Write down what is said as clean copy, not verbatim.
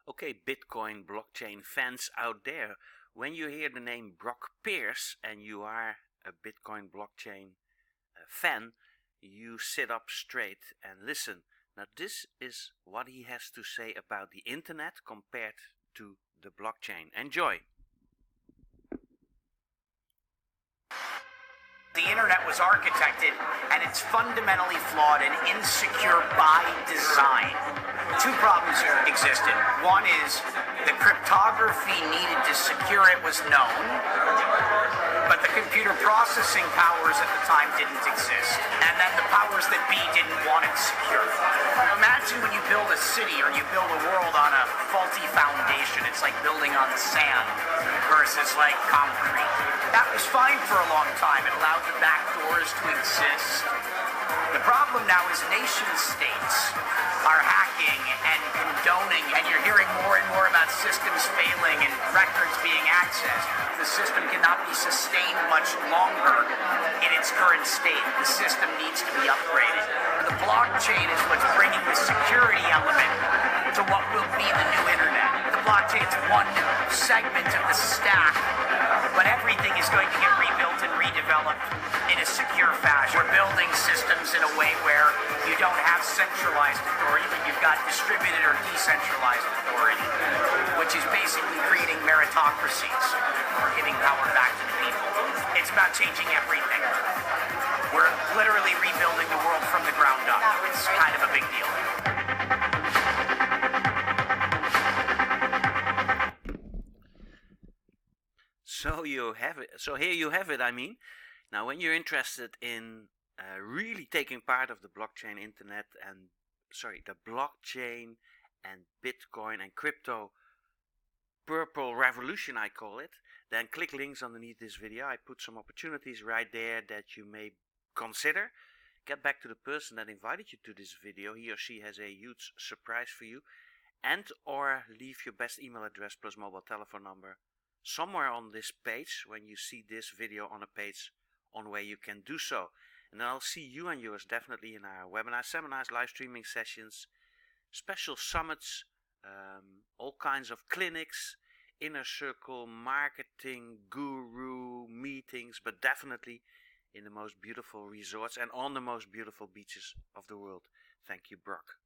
Okay, Bitcoin blockchain fans out there, when you hear the name Brock Pierce and you are a Bitcoin blockchain fan, you sit up straight and listen. Now this is what he has to say about the internet compared to the blockchain. Enjoy! The internet was architected and it's fundamentally flawed and insecure by design. Two problems existed. One is the cryptography needed to secure it was known, but the computer processing powers at the time didn't exist. And then the powers that be didn't want it secure. Imagine when you build a city or you build a world on a faulty foundation. It's like building on sand versus like concrete. That was fine for a long time. It allowed the back doors to exist. The problem now is nation states are hacking and condoning, and you're hearing more and more about systems failing and records being accessed. The system cannot be sustained much longer in its current state. The system needs to be upgraded. The blockchain is what's bringing the security element to what will be the new internet. The blockchain's one segment of the stack, but everything is going to get rebuilt and redeveloped in a secure fashion. We're building systems in a way where you don't have centralized authority, but you've got distributed or decentralized authority, which is basically creating meritocracies or giving power back to the people. It's about changing everything. We're literally rebuilding the world from the ground up. It's kind of a big deal. So here you have it, I mean. Now when you're interested in really taking part of the blockchain internet and the blockchain and Bitcoin and crypto purple revolution, I call it, then click links underneath this video. I put some opportunities right there that you may consider. Get back to the person that invited you to this video. He or she has a huge surprise for you, and or leave your best email address plus mobile telephone number somewhere on this page when you see this video on a page on where you can do so. And then I'll see you and yours definitely in our webinars, seminars, live streaming sessions, special summits, all kinds of clinics, inner circle, marketing, guru, meetings, but definitely in the most beautiful resorts and on the most beautiful beaches of the world. Thank you, Brock.